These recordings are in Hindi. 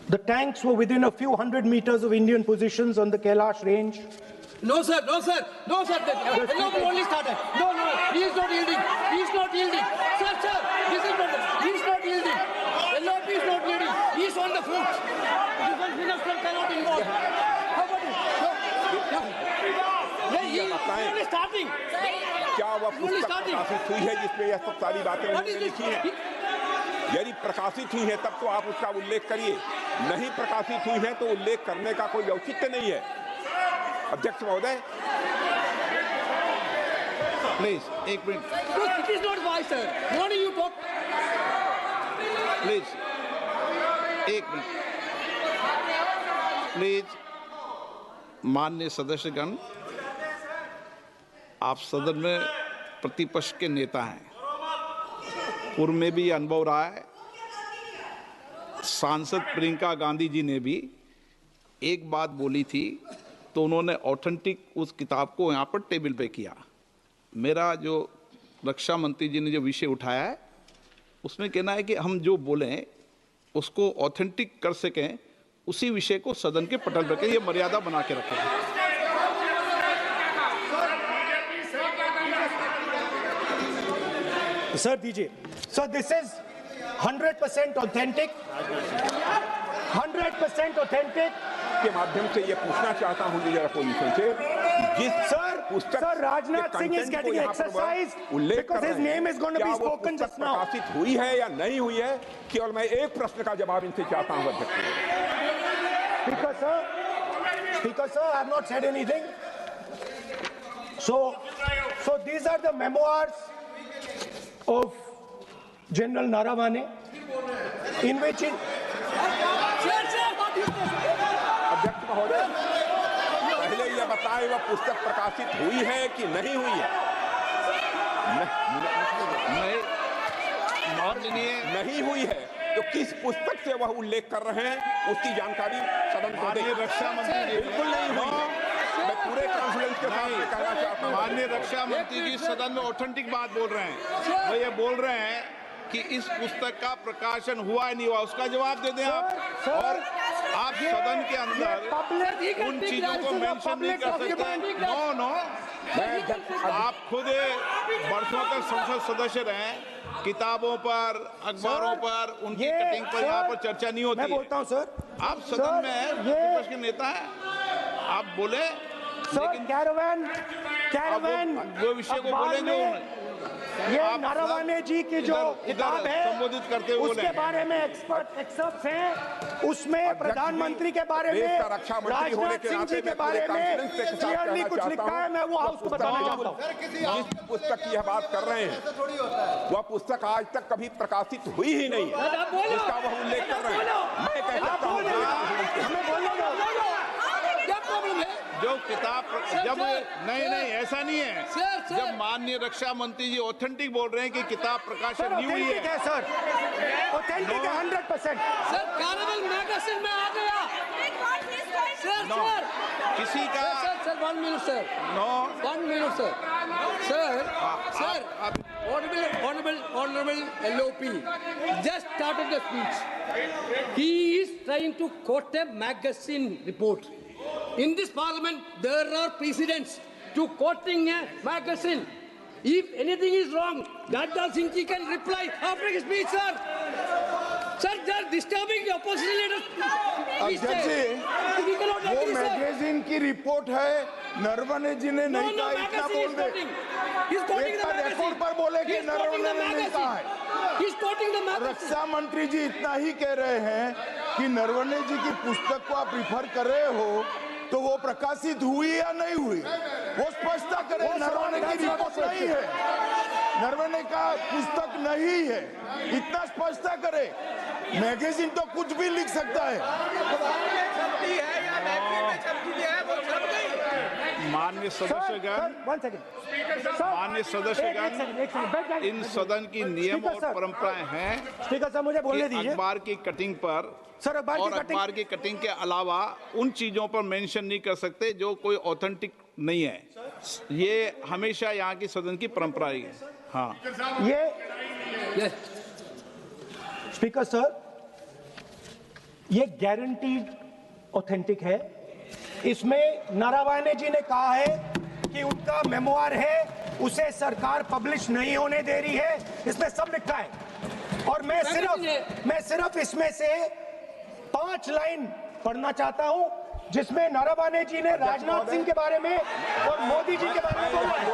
The tanks were within a few hundred meters of Indian positions on the Kailash range. No, sir. No, sir. No, sir. No, only started. No, he is not yielding. He is not yielding. Sir, this is not. He is not yielding. LOP is not yielding. He is on the foot. Defense minister cannot involve. How about it? He is only starting. क्या वह पुस्तक प्रकाशित हुई है जिसमें यह सब सारी बातें उन्होंने लिखी हैं? यदि प्रकाशित हुई है तब तो आप उसका उल्लेख करिए, नहीं प्रकाशित हुई है तो उल्लेख करने का कोई औचित्य नहीं है। अध्यक्ष महोदय, प्लीज एक minute. It is not wise, sir. Morning you talk. Please एक मिनट। प्लीज माननीय सदस्यगण, आप सदन में प्रतिपक्ष के नेता हैं, पूर्व में भी अनुभव रहा है। सांसद प्रियंका गांधी जी ने भी एक बात बोली थी तो उन्होंने ऑथेंटिक उस किताब को यहाँ पर टेबल पे किया। मेरा जो रक्षा मंत्री जी ने जो विषय उठाया है उसमें कहना है कि हम जो बोलें उसको ऑथेंटिक कर सकें, उसी विषय को सदन के पटल पर रखें, ये मर्यादा बना के रखें। Sir, दीजिए। So this is 100% authentic. 100% authentic. के माध्यम से ये पूछना चाहता हूँ जरा पोजीशन से, जिस पुस्तक Sir, Rajnath Singh is getting exercise because his name is going to be spoken just now. प्रकाशित हुई है या नहीं हुई है, केवल मैं एक प्रश्न का जवाब इनसे चाहता हूँ अध्यक्ष। Speaker sir, I have not said anything. So these are the memoirs of General Naravane, in which अध्यक्ष महोदय, पहले यह बताएं वह पुस्तक प्रकाशित हुई है कि नहीं हुई है? नहीं हुई है तो किस पुस्तक से वह उल्लेख कर रहे हैं उसकी जानकारी सदन को दें। रक्षा मंत्री बिल्कुल नहीं हुई है। मैं पूरे कॉन्फिडेंस के साथ कहना चाहता हूं, माननीय रक्षा मंत्री जी सदन में ऑथेंटिक बात बोल रहे हैं। वो ये बोल रहे हैं कि इस पुस्तक का प्रकाशन हुआ है नहीं हुआ, उसका जवाब दे दें आप। और आप सदन के अंदर उन चीजों को मेंशन नहीं कर सकते। नो, आप खुद वर्षों तक संसद सदस्य रहे, किताबों पर, अखबारों पर, उनकी कटिंग पर यहाँ पर चर्चा नहीं होती। मैं बोलता हूँ सर, आप सदन में प्रतिपक्ष के नेता हैं, आप बोले, लेकिन कैरावैन वो विषय को बोलेंगे। ये नारावाने जी की जो किताब है संबोधित करते हुए उसके बारे में एक्सपर्ट्स हैं, उसमें प्रधानमंत्री के बारे में, राजनाथ सिंह जी के बारे में क्लियरली कुछ लिखा है। मैं वो हाउस को बताना चाहता हूँ। जिस पुस्तक की यह बात कर रहे हैं वह पुस्तक आज तक कभी प्रकाशित हुई ही नहीं है, जिसका वह उल्लेख कर रहे हैं। मैं कह सकता हूँ जो किताब जब नहीं ऐसा नहीं है। जब माननीय रक्षा मंत्री जी ऑथेंटिक बोल रहे हैं कि किताब प्रकाशन नहीं हुई है सर, ऑथेंटिक है 100%। सर कैरावैन मैगजीन में आ गया। सर किसी का sir 1 minute sir, 1 minute sir, Honorable LOP just started the speech. He is trying to quote a magazine report. In this parliament, there are precedents to quoting a magazine. If anything is wrong, Rajnath Singh ji can reply after his speech, sir. Sir, they are disturbing the opposition leaders. अध्यक्ष जी, वो मैगजीन की रिपोर्ट है, नरवणे जी ने नहीं कहा, इतना बोल दे। रिकॉर्ड पर बोले कि नरवणे ने नहीं कहा है। रक्षा मंत्री जी इतना ही कह रहे हैं कि नरवणे जी की पुस्तक को आप रिफर कर रहे हो तो वो प्रकाशित हुई या नहीं हुई, वो स्पष्टता करें। नरवणे की रिपोर्ट नहीं है, नरवणे का पुस्तक नहीं है, इतना स्पष्टता करे। मैगजीन तो कुछ भी लिख सकता है। माननीय सदस्यगण, इन सदन की नियम और परंपराएं हैं। स्पीकर साहब मुझे बोलने दीजिए। अखबार की कटिंग पर सर, अखबार की कटिंग के अलावा उन चीजों पर मेंशन नहीं कर सकते जो कोई ऑथेंटिक नहीं है। ये हमेशा यहाँ की सदन की परंपरा है। हाँ, ये स्पीकर सर, ये गारंटीड ऑथेंटिक है। इसमें नारावाने जी ने कहा है कि उनका मेमोआर है, उसे सरकार पब्लिश नहीं होने दे रही है, इसमें सब लिखा है। और मैं सिर्फ इसमें से 5 लाइन पढ़ना चाहता हूं, जिसमें नारावाने जी ने राजनाथ सिंह के बारे में और मोदी जी के बारे में बोला है।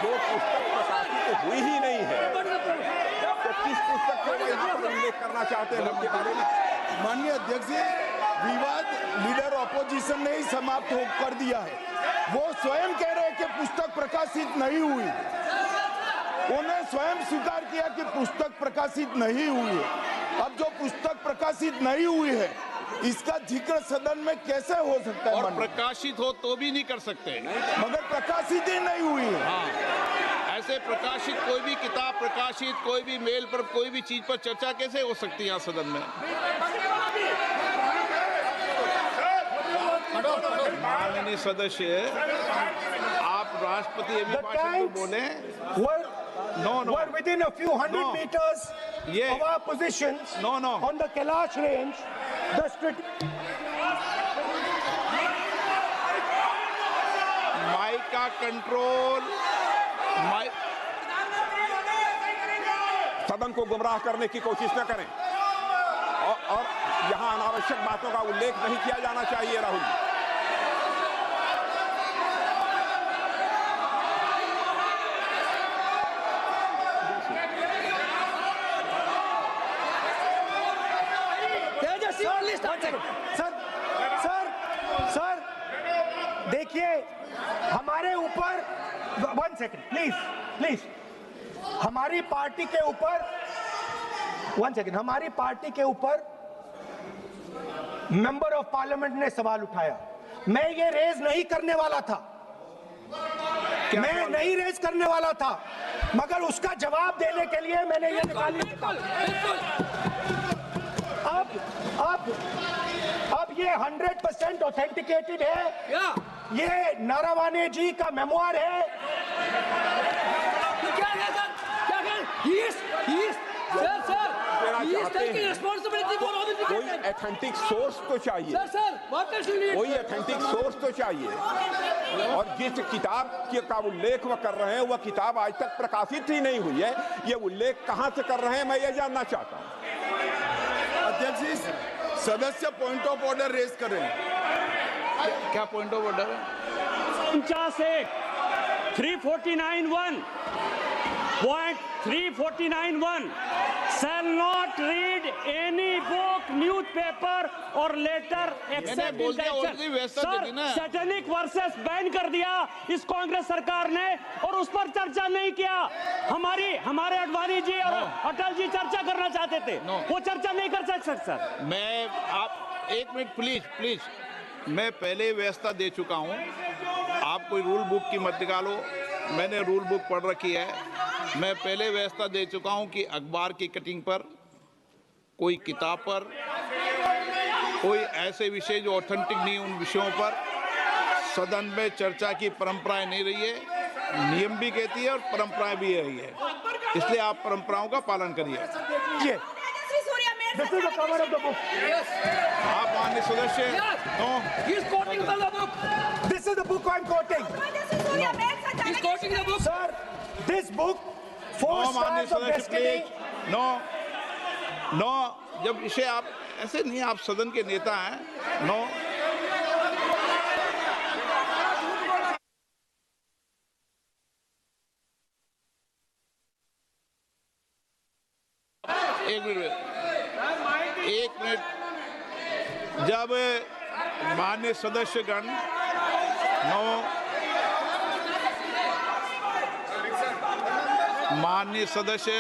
जो पुस्तक प्रकाशित हुई ही नहीं है, तो किस पुस्तक को यहाँ पर उल्लेख करना चाहते हैं उनके बारे में? माननीय अध्यक्ष जी, विवाद लीडर ऑपोजिशन ने ही समाप्त कर दिया है। वो स्वयं कह रहे हैं कि पुस्तक प्रकाशित नहीं हुई। उन्होंने स्वयं स्वीकार किया कि पुस्तक प्रकाशित नहीं हुई है। अब जो पुस्तक प्रकाशित नहीं हुई है, इसका जिक्र सदन में कैसे हो सकता है? और प्रकाशित हो तो भी नहीं कर सकते, मगर प्रकाशित ही नहीं हुई है। हाँ, ऐसे प्रकाशित कोई भी किताब प्रकाशित, कोई भी मेल पर, कोई भी चीज पर चर्चा कैसे हो सकती है यहाँ सदन में? माननीय सदस्य, आप राष्ट्रपति अभिभाषण को बोले। Were within a few hundred meters of our positions on the Kailash range. Mic का कंट्रोल, सदन को गुमराह करने की कोशिश न करें और यहाँ अनावश्यक बातों का उल्लेख नहीं किया जाना चाहिए। राहुल जी, सर देखिए, हमारे ऊपर 1 सेकंड प्लीज, हमारी पार्टी के ऊपर 1 सेकंड, हमारी पार्टी के ऊपर मेंबर ऑफ पार्लियामेंट ने सवाल उठाया। मैं ये रेज नहीं करने वाला था, मैं नहीं रेज करने वाला था, मगर उसका जवाब देने के लिए मैंने ये निकाल लिया। अब ये 100% ऑथेंटिकेटेड है। ये नारावाने जी का मेमोआर है। कोई ऑथेंटिक सोर्स तो चाहिए, कोई ऑथेंटिक सोर्स तो चाहिए। और जिस किताब का उल्लेख वह कर रहे हैं, वह किताब आज तक प्रकाशित ही नहीं हुई है। ये उल्लेख कहां से कर रहे हैं, मैं ये जानना चाहता हूं। अध्यक्ष जी, सदस्य पॉइंट ऑफ ऑर्डर रेज कर रहे हैं। क्या पॉइंट ऑफ ऑर्डर है? 349(1) shall not read any book, newspaper or letter except in the sir, satanic versus ban कर दिया इस कांग्रेस सरकार ने और उस पर चर्चा नहीं किया। हमारे अडवाणी जी और अटल जी चर्चा करना चाहते थे, वो चर्चा नहीं कर सकते सर। मैं आप 1 मिनट प्लीज, मैं पहले व्यवस्था दे चुका हूं। आप कोई रूल बुक की मत निकालो, मैंने रूल बुक पढ़ रखी है। मैं पहले व्यवस्था दे चुका हूं कि अखबार की कटिंग पर, कोई किताब पर, कोई ऐसे विषय जो ऑथेंटिक नहीं, उन विषयों पर सदन में चर्चा की परंपराएं नहीं रही है। नियम भी कहती है और परंपराएं भी रही है, इसलिए आप परंपराओं का पालन करिए। This is the cover of the book. आप माननीय सदस्य, He's quoting from the book. This is the book I'm quoting. He's quoting the book. Sir, this book, Four माननीय Stars of सदस्य Destiny. प्लीज, नो, जब इसे आप ऐसे नहीं, आप सदन के नेता हैं। नो, एक मिनट, जब माननीय सदस्यगण माननीय सदस्य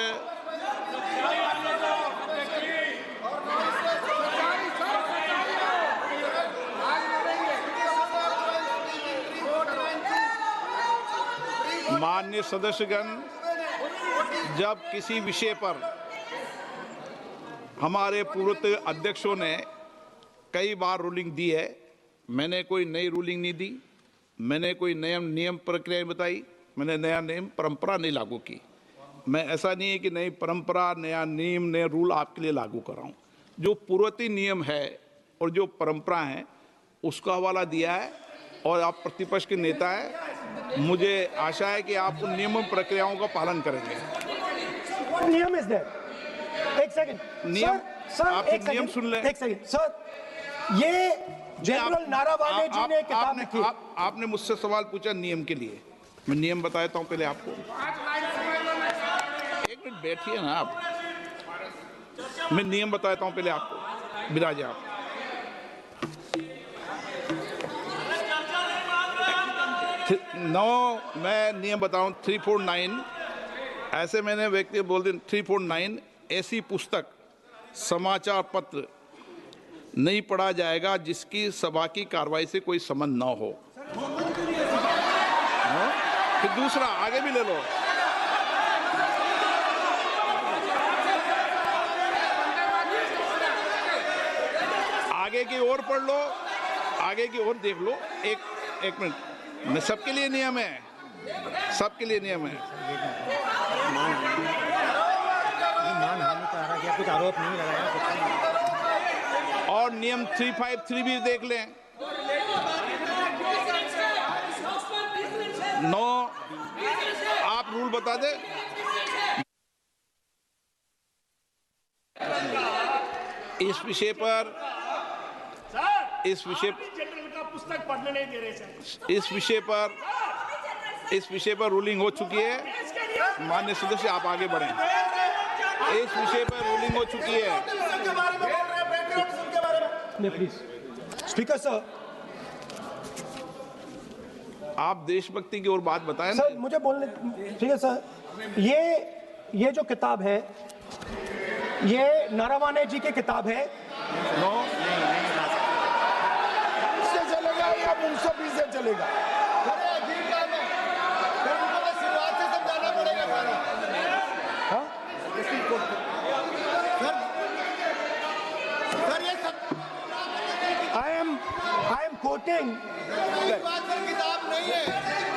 माननीय सदस्यगण, जब किसी विषय पर हमारे पूर्व अध्यक्षों ने कई बार रूलिंग दी है, मैंने कोई नई रूलिंग नहीं दी, मैंने कोई नियम प्रक्रिया बताई, मैंने नया नियम परंपरा नहीं लागू की। मैं ऐसा नहीं है कि नई परंपरा, नया नियम, नया रूल आपके लिए लागू कर रहा हूँ। जो पूर्ववर्ती नियम है और जो परंपरा है उसका हवाला दिया है, और आप प्रतिपक्ष के नेता हैं, मुझे आशा है कि आप उन नियम प्रक्रियाओं का पालन करेंगे। नियम इज देयर। एक सेकंड नियम, सर, आप एक नियम सुन लें। एक सेकंड सर, ये जनरल नारावाने जी ने किताब लिखी। आपने मुझसे सवाल पूछा नियम के लिए, मैं नियम बता देता हूं पहले आपको। एक मिनट बैठिए ना आप, मैं नियम बता देता हूं पहले आपको। विराजे आप। मैं नियम बताऊं 349, ऐसे मैंने व्यक्ति बोल दिया 349, ऐसी पुस्तक, समाचार पत्र नहीं पढ़ा जाएगा जिसकी सभा की कार्रवाई से कोई संबंध ना हो। फिर दूसरा आगे भी ले लो। आगे की ओर पढ़ लो, आगे की ओर देख लो। एक मिनट, मैं सबके लिए नियम है, सबके लिए नियम है। मानहानि का कुछ आरोप नहीं लगाया। और नियम 353 भी देख लें। 9 आप रूल बता दे। इस विषय पर पुस्तक पढ़ने नहीं दे रहे सर। इस विषय पर रूलिंग हो चुकी है। माननीय सदस्य आप आगे बढ़ें। इस विषय पर रूलिंग हो चुकी है। प्लीज स्पीकर सर, आप देशभक्ति की ओर बात बताएं सर, मुझे बोलने। ठीक है सर, ये जो किताब है, ये नारावाने जी की किताब है। नो, इससे चलेगा या मुंसफी से चलेगा? I am quoting।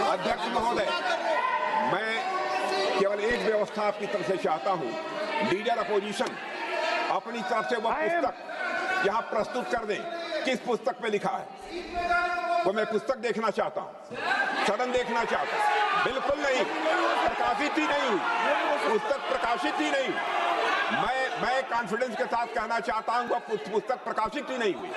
अध्यक्ष महोदय, मैं केवल एक व्यवस्था आपकी तरफ से चाहता हूं। लीडर अपोजिशन अपनी तरफ से वह पुस्तक यहाँ प्रस्तुत कर दें। किस पुस्तक पे लिखा है वो मैं पुस्तक देखना चाहता हूँ, सदन देखना चाहता हूँ। बिल्कुल नहीं, प्रकाशित ही नहीं हुई पुस्तक, प्रकाशित ही नहीं। मैं कॉन्फिडेंस के साथ कहना चाहता हूँ वह पुस्तक प्रकाशित ही नहीं हुई।